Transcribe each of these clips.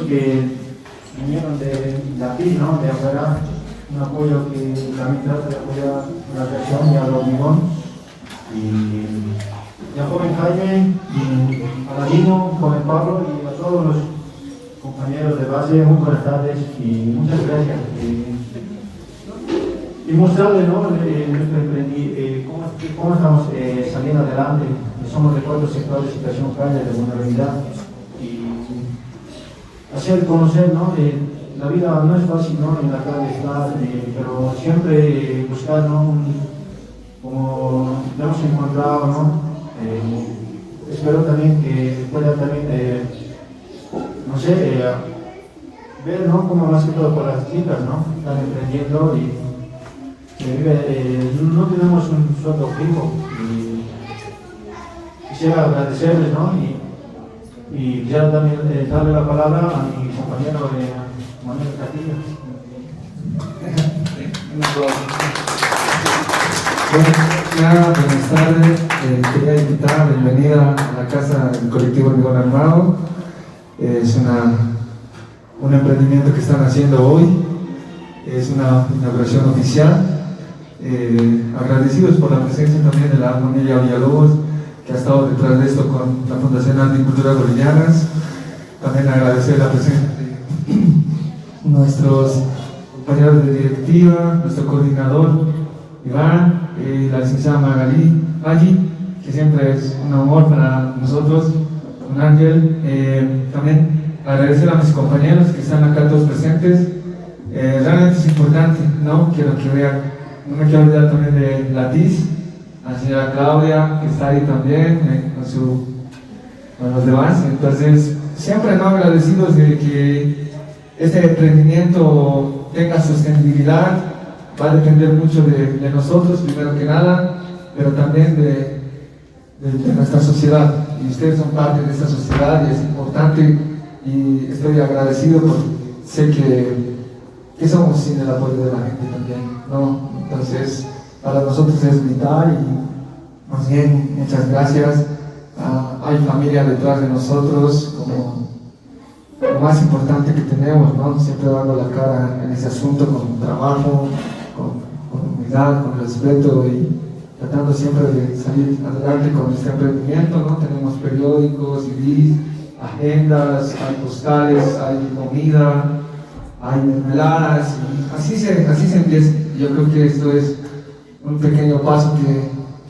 que vinieron de aquí, ¿no? De afuera, un apoyo que también trata de apoyar a la región y al hormigón. Y a joven Jaime, y a Ladino, joven Pablo y a todos los compañeros de base, muy buenas tardes y muchas gracias. Y mostrarles, ¿no? Cómo estamos saliendo adelante. Somos de 4 sectores de situación calle de vulnerabilidad. Y hacer conocer, ¿no? La vida no es fácil, ¿no? En la calle estar, pero siempre buscar, ¿no? Como hemos encontrado, ¿no? Espero también que pueda también, no sé, ver, ¿no? Cómo más que todo para las chicas, ¿no? Están emprendiendo y no tenemos un sueldo fijo. Y quisiera agradecerles, ¿no? Y quisiera también darle la palabra a mi compañero Manuel Castillo. Buenas tardes, quería invitar, bienvenida a la casa del colectivo Hormigón Armado. Es un emprendimiento que están haciendo hoy, es una inauguración oficial. Agradecidos por la presencia también de la familia Villalobos, que ha estado detrás de esto con la Fundación Arte y Culturas Bolivianas. También agradecer la presencia de nuestros compañeros de directiva, nuestro coordinador Iván, la licenciada Magali allí, que siempre es un honor para nosotros, un ángel. También agradecer a mis compañeros que están acá todos presentes. Realmente es importante, ¿no? Quiero que vean. No me quiero olvidar también de la TIS, la señora Claudia, que está ahí también, con los demás. Entonces, siempre no agradecidos de que este emprendimiento tenga sostenibilidad. Va a depender mucho de nosotros, primero que nada, pero también de nuestra sociedad. Y ustedes son parte de esta sociedad y es importante. Y estoy agradecido porque sé que somos sin el apoyo de la gente también, ¿no? Entonces, para nosotros es vital y más bien, muchas gracias. Hay familia detrás de nosotros, como lo más importante que tenemos, ¿no? Siempre dando la cara en ese asunto con trabajo, con humildad, con respeto y tratando siempre de salir adelante con este emprendimiento, ¿no? Tenemos periódicos, CDs, agendas, hay postales, hay comida, hay mermeladas, y así se empieza. Yo creo que esto es un pequeño paso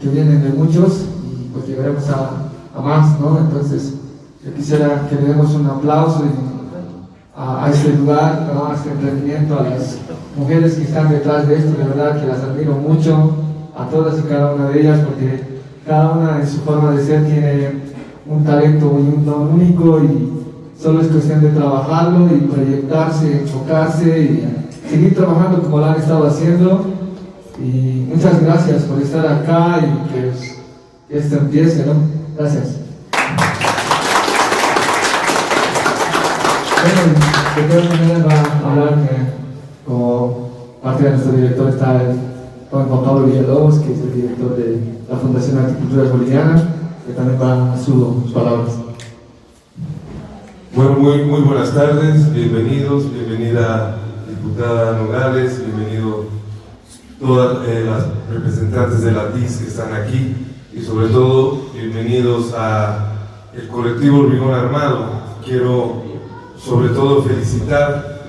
que viene de muchos y pues llegaremos a más, ¿no? Entonces yo quisiera que le demos un aplauso a este lugar, ¿no? A este emprendimiento, a las mujeres que están detrás de esto, de verdad que las admiro mucho, a todas y cada una de ellas, porque cada una en su forma de ser tiene un talento y un don único y solo es cuestión de trabajarlo y proyectarse, enfocarse y seguir trabajando como lo han estado haciendo. Y muchas gracias por estar acá y que esto empiece, ¿no? Gracias. Bueno, de todas maneras va a hablar como parte de nuestro director está el Juan Pablo Villalobos, que es el director de la Fundación Arte y Culturas Bolivianas, que también va a sus palabras. Bueno, muy buenas tardes, bienvenidos, bienvenida diputada Nogales, bienvenido todas las representantes de la TIS que están aquí y sobre todo bienvenidos a el colectivo Hormigón Armado. Quiero sobre todo felicitar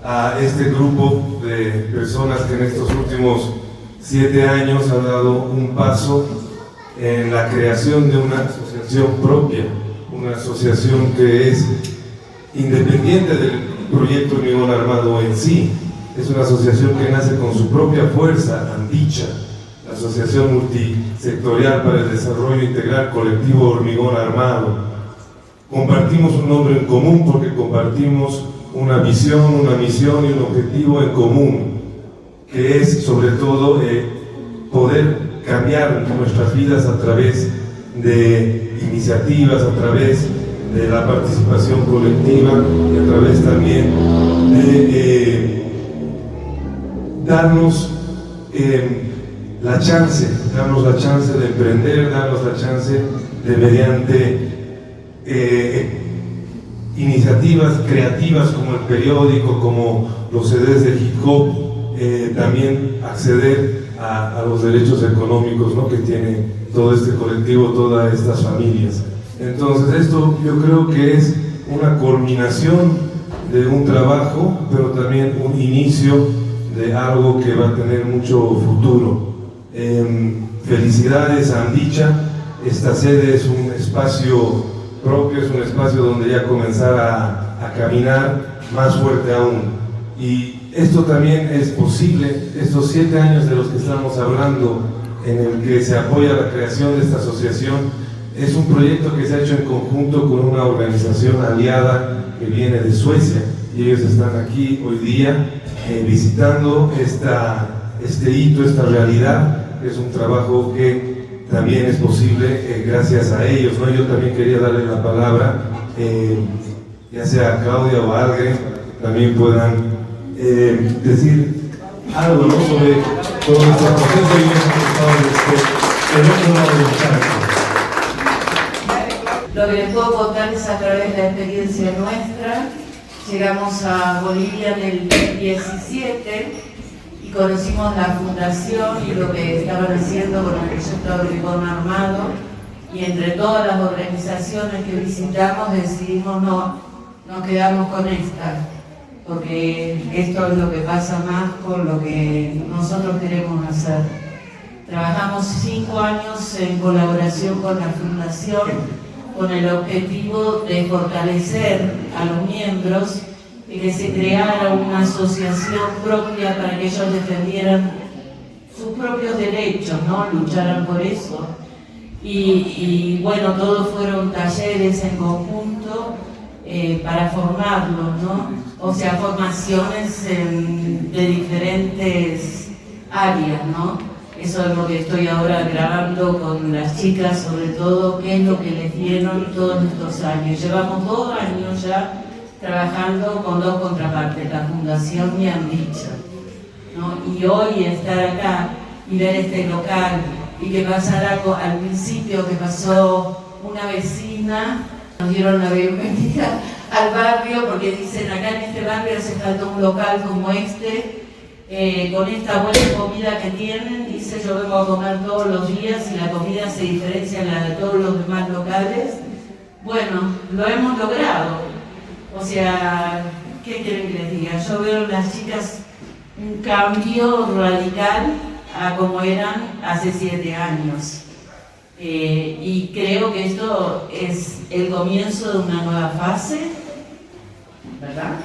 a este grupo de personas que en estos últimos 7 años han dado un paso en la creación de una asociación propia, una asociación que es independiente del proyecto Hormigón Armado en sí. Es una asociación que nace con su propia fuerza, Andicha, la Asociación Multisectorial para el Desarrollo Integral Colectivo Hormigón Armado. Compartimos un nombre en común porque compartimos una visión, una misión y un objetivo en común, que es sobre todo poder cambiar nuestras vidas a través de iniciativas, a través de la participación colectiva y a través también de darnos la chance de emprender, darnos la chance de mediante iniciativas creativas como el periódico, como los CDs de hip hop, también acceder a los derechos económicos, ¿no?, que tiene todo este colectivo, todas estas familias. Entonces esto yo creo que es una culminación de un trabajo, pero también un inicio de algo que va a tener mucho futuro. Felicidades a Andicha. Esta sede es un espacio propio, es un espacio donde ya comenzar a caminar más fuerte aún. Y esto también es posible, estos 7 años de los que estamos hablando, en el que se apoya la creación de esta asociación, es un proyecto que se ha hecho en conjunto con una organización aliada que viene de Suecia, y ellos están aquí hoy día visitando este hito, esta realidad. Es un trabajo que también es posible gracias a ellos, ¿no? Yo también quería darle la palabra, ya sea a Claudia o a alguien, también puedan decir algo, ¿no?, sobre todo este proceso y el otro lado del charco. Lo que les puedo contar es a través de la experiencia nuestra. Llegamos a Bolivia en el 2017 y conocimos la fundación y lo que estaban haciendo con el proyecto Hormigón Armado, y entre todas las organizaciones que visitamos decidimos no quedarnos con esta, porque esto es lo que pasa más con lo que nosotros queremos hacer. Trabajamos 5 años en colaboración con la fundación con el objetivo de fortalecer a los miembros y que se creara una asociación propia para que ellos defendieran sus propios derechos, ¿no?, lucharan por eso. Y bueno, todos fueron talleres en conjunto para formarlos, ¿no? O sea, formaciones de diferentes áreas, ¿no? Eso es lo que estoy ahora grabando con las chicas, sobre todo, qué es lo que les dieron todos estos años. Llevamos 2 años ya trabajando con 2 contrapartes, la Fundación y Andicha, ¿no? Y hoy estar acá y ver este local y que pasara algo al principio, que pasó una vecina, nos dieron la bienvenida al barrio, porque dicen acá en este barrio hace falta un local como este, con esta buena comida que tienen. Dice, yo vengo a comer todos los días y la comida se diferencia en la de todos los demás locales. Bueno, lo hemos logrado. O sea, ¿qué quieren que les diga? Yo veo en las chicas un cambio radical a como eran hace 7 años. Y creo que esto es el comienzo de una nueva fase, ¿verdad?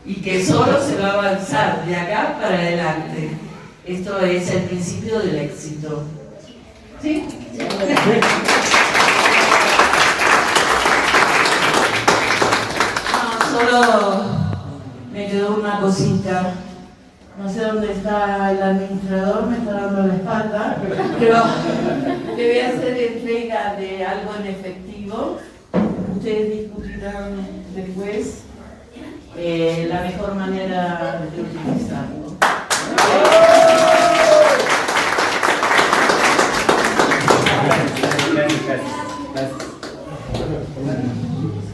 Y que solo se va a avanzar de acá para adelante. Esto es el principio del éxito. ¿Sí? No, solo me quedó una cosita. No sé dónde está el administrador, me está dando la espalda, pero le voy a hacer entrega de algo en efectivo. Ustedes discutirán después la mejor manera de utilizarlo.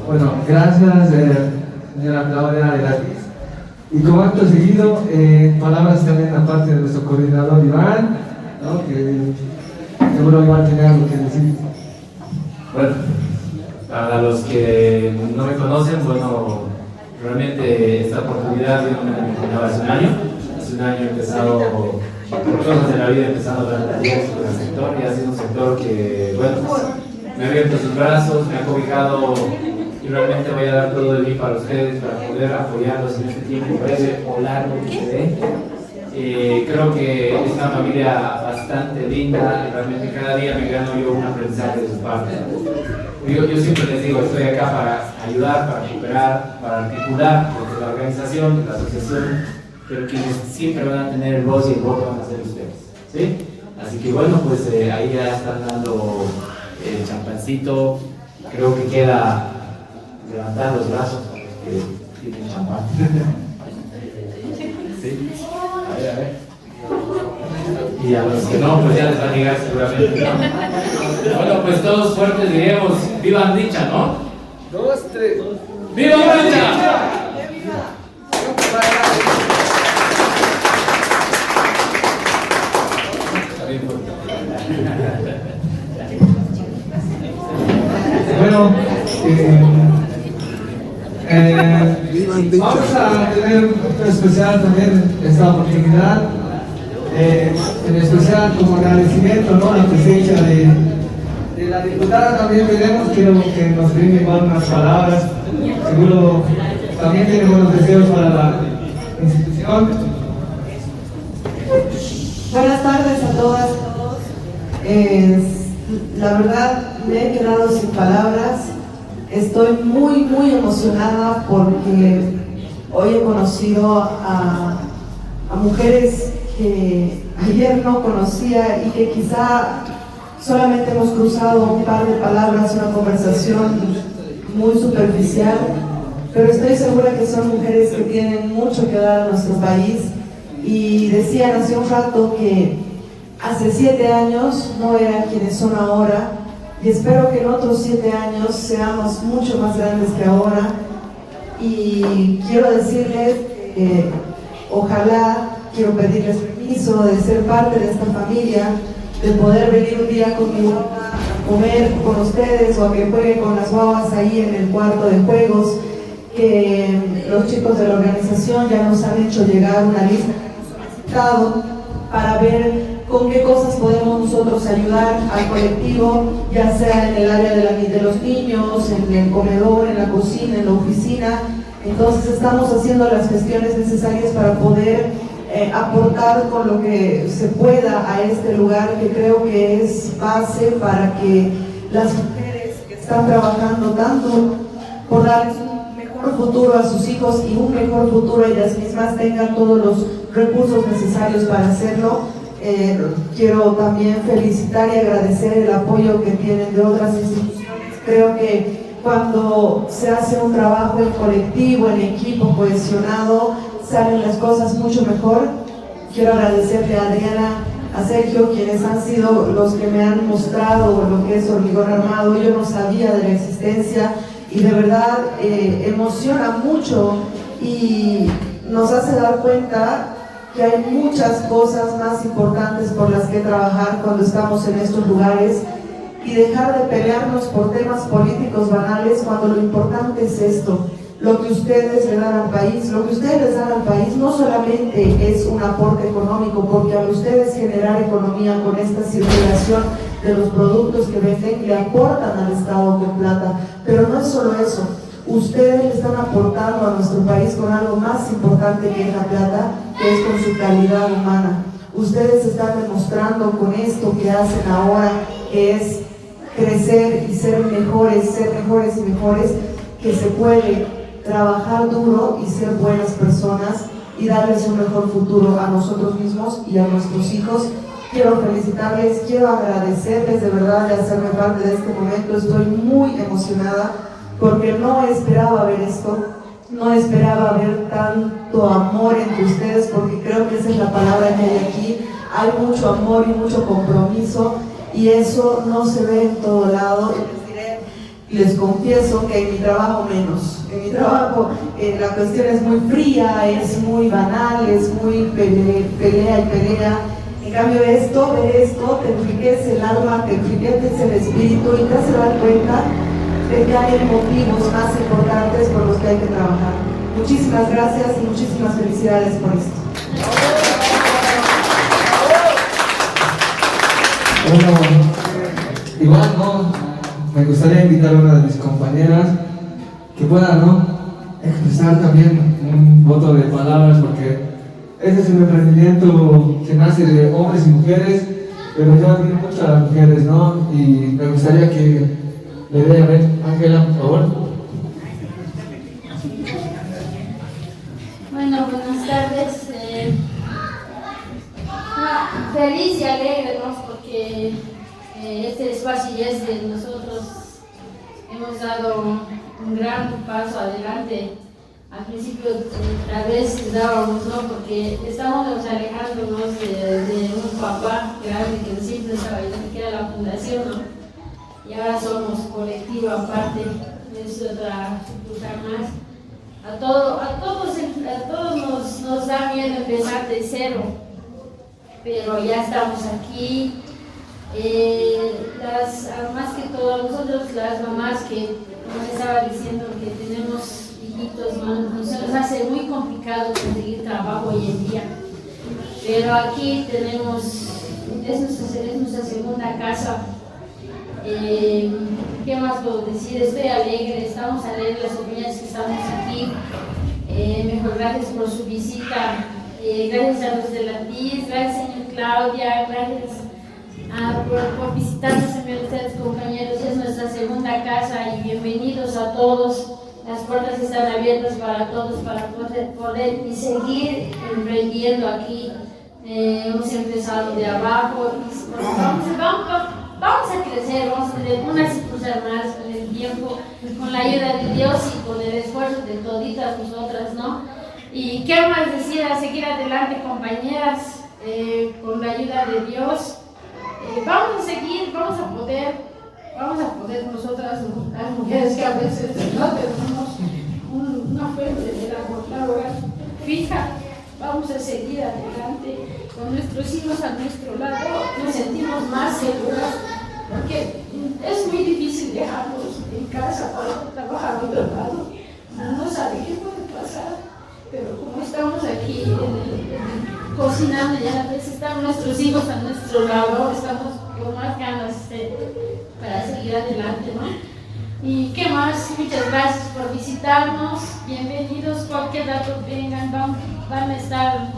Bueno, gracias señora Claudia de Latis. Y como acto seguido, palabras también aparte de nuestro coordinador Iván, ¿no?, que seguro Iván tiene algo que decir. Bueno, para los que no me conocen, bueno, realmente esta oportunidad yo me la imaginaba hace un año. Hace un año he empezado, por cosas de la vida, he empezado a dar talleres con el sector, y ha sido un sector que, bueno, me ha abierto sus brazos, me ha cobijado, y realmente voy a dar todo de mí para ustedes, para poder apoyarlos en este tiempo breve o largo que se dé. Creo que es una familia bastante linda, y realmente cada día me gano yo un aprendizaje de su parte. Yo siempre les digo, estoy acá para ayudar, para cooperar, para articular, porque la organización, la asociación, pero quienes siempre van a tener el voz y el voto van a ser ustedes, ¿sí? Así que bueno, pues ahí ya están dando el champancito. Creo que queda levantar los brazos para los que tienen champán. ¿Sí? A ver. Y a los que no, pues ya les va a llegar seguramente, ¿no? Bueno, pues todos fuertes diremos, viva Andicha, ¿no? 2, 3. ¡Viva Bolivia! Bueno, vamos a tener un especial también esta oportunidad, en especial como agradecimiento, ¿no?, a la presencia de la diputada. También quiero que nos brinde igual unas palabras, seguro también tiene buenos deseos para la institución. Buenas tardes a todas y todos. La verdad me he quedado sin palabras. Estoy muy emocionada porque hoy he conocido a mujeres que ayer no conocía y que quizá solamente hemos cruzado un par de palabras, una conversación muy superficial, pero estoy segura que son mujeres que tienen mucho que dar a nuestro país. Y decían hace un rato que hace 7 años no eran quienes son ahora, y espero que en otros 7 años seamos mucho más grandes que ahora. Y quiero decirles que ojalá, quiero pedirles permiso de ser parte de esta familia, de poder venir un día con mi guagua a comer con ustedes o a que juegue con las guaguas ahí en el cuarto de juegos, que los chicos de la organización ya nos han hecho llegar una lista para ver con qué cosas podemos nosotros ayudar al colectivo, ya sea en el área de los niños, en el comedor, en la cocina, en la oficina. Entonces estamos haciendo las gestiones necesarias para poder aportar con lo que se pueda a este lugar, que creo que es base para que las mujeres que están trabajando tanto por darles un mejor futuro a sus hijos y un mejor futuro a ellas mismas tengan todos los recursos necesarios para hacerlo. Quiero también felicitar y agradecer el apoyo que tienen de otras instituciones. Creo que cuando se hace un trabajo en colectivo, en equipo, cohesionado, salen las cosas mucho mejor. Quiero agradecerle a Adriana, a Sergio, quienes han sido los que me han mostrado lo que es Hormigón Armado. Yo no sabía de la existencia y de verdad emociona mucho y nos hace dar cuenta que hay muchas cosas más importantes por las que trabajar cuando estamos en estos lugares, y dejar de pelearnos por temas políticos banales cuando lo importante es esto, lo que ustedes le dan al país. Lo que ustedes les dan al país no solamente es un aporte económico, porque al ustedes generar economía con esta circulación de los productos que venden, le aportan al Estado con plata, pero no es solo eso. Ustedes le están aportando a nuestro país con algo más importante que es la plata, que es con su calidad humana. Ustedes están demostrando con esto que hacen ahora, que es crecer y ser mejores y mejores, que se puede trabajar duro y ser buenas personas y darles un mejor futuro a nosotros mismos y a nuestros hijos. Quiero felicitarles, quiero agradecerles de verdad de hacerme parte de este momento. Estoy muy emocionada porque no esperaba ver esto, no esperaba ver tanto amor entre ustedes, porque creo que esa es la palabra que hay aquí. Hay mucho amor y mucho compromiso, y eso no se ve en todo lado. Les confieso que en mi trabajo menos. En mi trabajo la cuestión es muy fría, es muy banal, es muy pelea y pelea. En cambio ver esto, te enriquece el alma, te enriquece el espíritu y te hace dar cuenta de que hay motivos más importantes por los que hay que trabajar. Muchísimas gracias y muchísimas felicidades por esto. Bueno, igual, ¿no?, me gustaría invitar a una de mis compañeras que pueda, ¿no?, expresar también un voto de palabras, porque este es un emprendimiento que nace de hombres y mujeres, pero yo admiro mucho a las mujeres, ¿no? Y me gustaría que le dé a ver, Ángela, por favor. Bueno, buenas tardes. Feliz y alegre, ¿no?, porque este espacio ya es de nosotros. Hemos dado un gran paso adelante. Al principio tal vez dábamos, ¿no?, porque estábamos alejándonos de un papá grande que siempre estaba ahí, que era la fundación, ¿no? Y ahora somos colectivo aparte. es otra sucursal más. A todos nos da miedo empezar de cero, pero ya estamos aquí. Más que todo nosotros las mamás que, como estaba diciendo, que tenemos hijitos, nos hace muy complicado conseguir trabajo hoy en día, pero aquí tenemos, es nuestra segunda casa. ¿Qué más puedo decir? Estoy alegre, estamos alegres las familias que estamos aquí. Mejor gracias por su visita, gracias a los de la TIS, gracias señor Claudia, gracias por visitarnos, señor, ustedes compañeros. Es nuestra segunda casa y bienvenidos a todos. Las puertas están abiertas para todos para poder y seguir emprendiendo aquí. Hemos empezado de abajo y vamos a crecer, vamos a tener una sucursal más con el tiempo, con la ayuda de Dios y con el esfuerzo de toditas nosotras, ¿no? Y qué más decir, a seguir adelante, compañeras, con la ayuda de Dios. Vamos a seguir, vamos a poder nosotras, las mujeres que a veces no tenemos una fuente de laboral fija, vamos a seguir adelante con nuestros hijos a nuestro lado, nos sentimos más seguras, porque es muy difícil dejarlos en casa para trabajar a otro lado, no sabe qué puede pasar, pero como estamos aquí cocinando, ya a veces están nuestros hijos a nuestro lado, estamos con más ganas para seguir adelante, ¿no? Y qué más, muchas gracias por visitarnos, bienvenidos, cualquier dato vengan, van a estar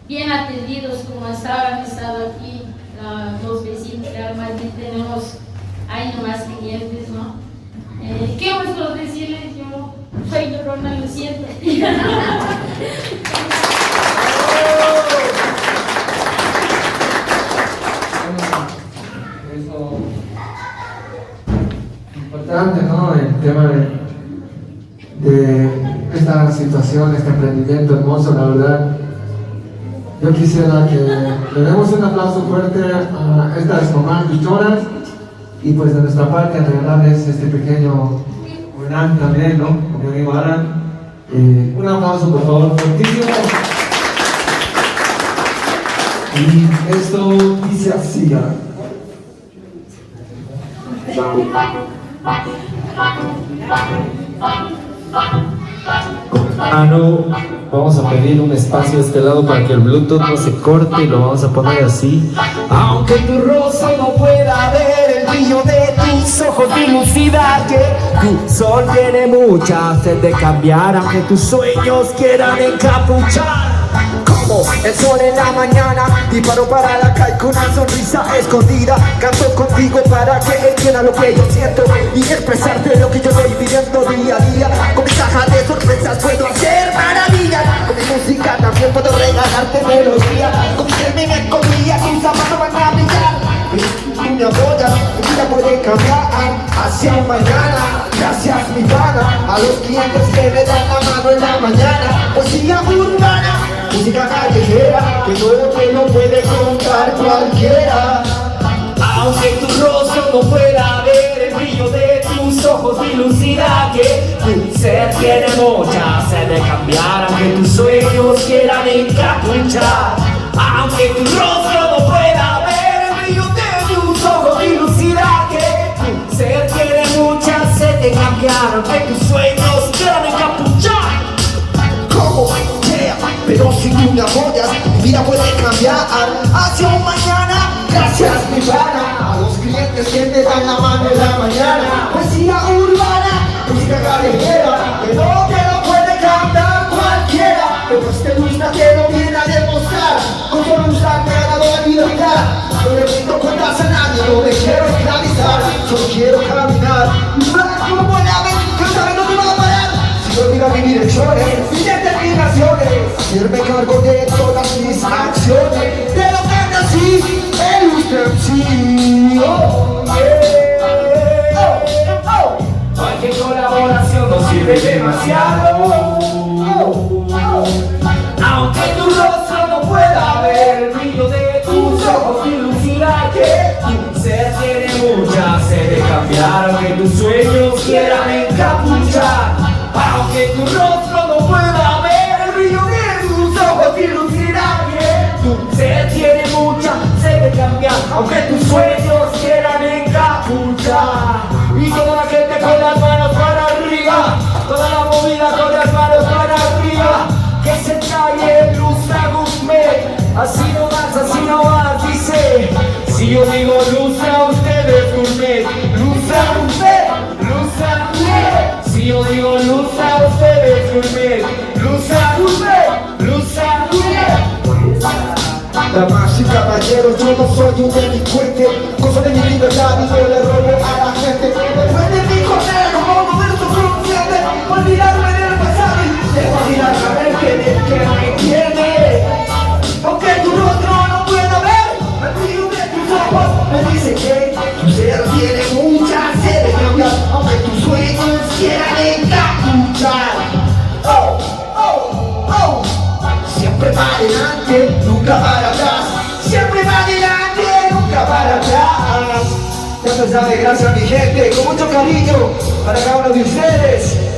bien atendidos como han estado aquí los vecinos, realmente tenemos ahí nomás clientes, ¿no? ¿Qué más puedo decirles? Yo soy llorona, lo siento. Importante, ¿no? El tema de esta situación, este emprendimiento hermoso, la verdad. Yo quisiera que le demos un aplauso fuerte a estas mamás luchonas y pues de nuestra parte regalarles este pequeño Aran también, ¿no? Con mi amigo Aran. Un aplauso por favor, fuertísimo. Y esto dice así, vamos a pedir un espacio de este lado para que el Bluetooth no se corte y lo vamos a poner así. Aunque tu rostro no pueda ver el brillo de tus ojos dilucida, que tu sol tiene mucha sed de cambiar, aunque tus sueños quieran encapuchar. Como el sol en la mañana, disparo para la calle con una sonrisa escondida. Canto contigo para que entienda lo que yo siento y expresarte lo que yo estoy viviendo día a día. Con mi caja de sorpresas puedo hacer maravillas. Con mi música también puedo regalarte melodía. Con mi ser, mi comida, tus zapatos van a brillar. Tú me apoyas, mi vida puede cambiar hacia un mañana. Gracias mi pana, a los clientes que me dan la mano en la mañana. Poesía urbana, música callejera, que todo te lo puede contar cualquiera. Aunque tu rostro no pueda ver el brillo de tus ojos dilucida, que tu ser tiene mucha sed de cambiar, aunque tus sueños quieran encapuchar. Aunque tu rostro no pueda ver el brillo de tus ojos dilucida, que tu ser tiene mucha sed de cambiar, aunque tus sueños quieran encapuchar. ¿Cómo? Pero si tú me apoyas, mi vida puede cambiar hacia un mañana. Gracias mi pana, a los clientes que te dan la mano en la mañana. Poesía urbana, música callejera, que no te lo puede cantar cualquiera. Pero este gusta que lo viene a demostrar, con solo usarte ha dado la libertad. No le rindo cuentas a nadie, no me quiero esclavizar, solo quiero caminar. Como la ven, que sabe no te va a parar. Si olvida mis direcciones, mis determinaciones, hacerme cargo de todas mis acciones, de lo que nací, el usted oh, cualquier colaboración nos sirve demasiado. Aunque tu rostro no pueda ver el brillo de tus ojos dilucida, que tu ser tiene mucha sed de cambiar. Damas y caballeros, yo no soy un delincuente. Cosa de mi libertad y yo le robo a la gente. Después de mi jornada como momento consciente, olvidarme del pasado y imaginar saber que me tiene. Aunque tu rostro no pueda ver, el brillo de tus ojos me dice que tu ser tiene mucha sed de cambiar, aunque tus sueños quieran encapuchar. Oh, oh, oh. Siempre va adelante, nunca para atrás. Siempre va adelante, nunca para atrás. Ya se sabe, gracias a mi gente, con mucho cariño para cada uno de ustedes.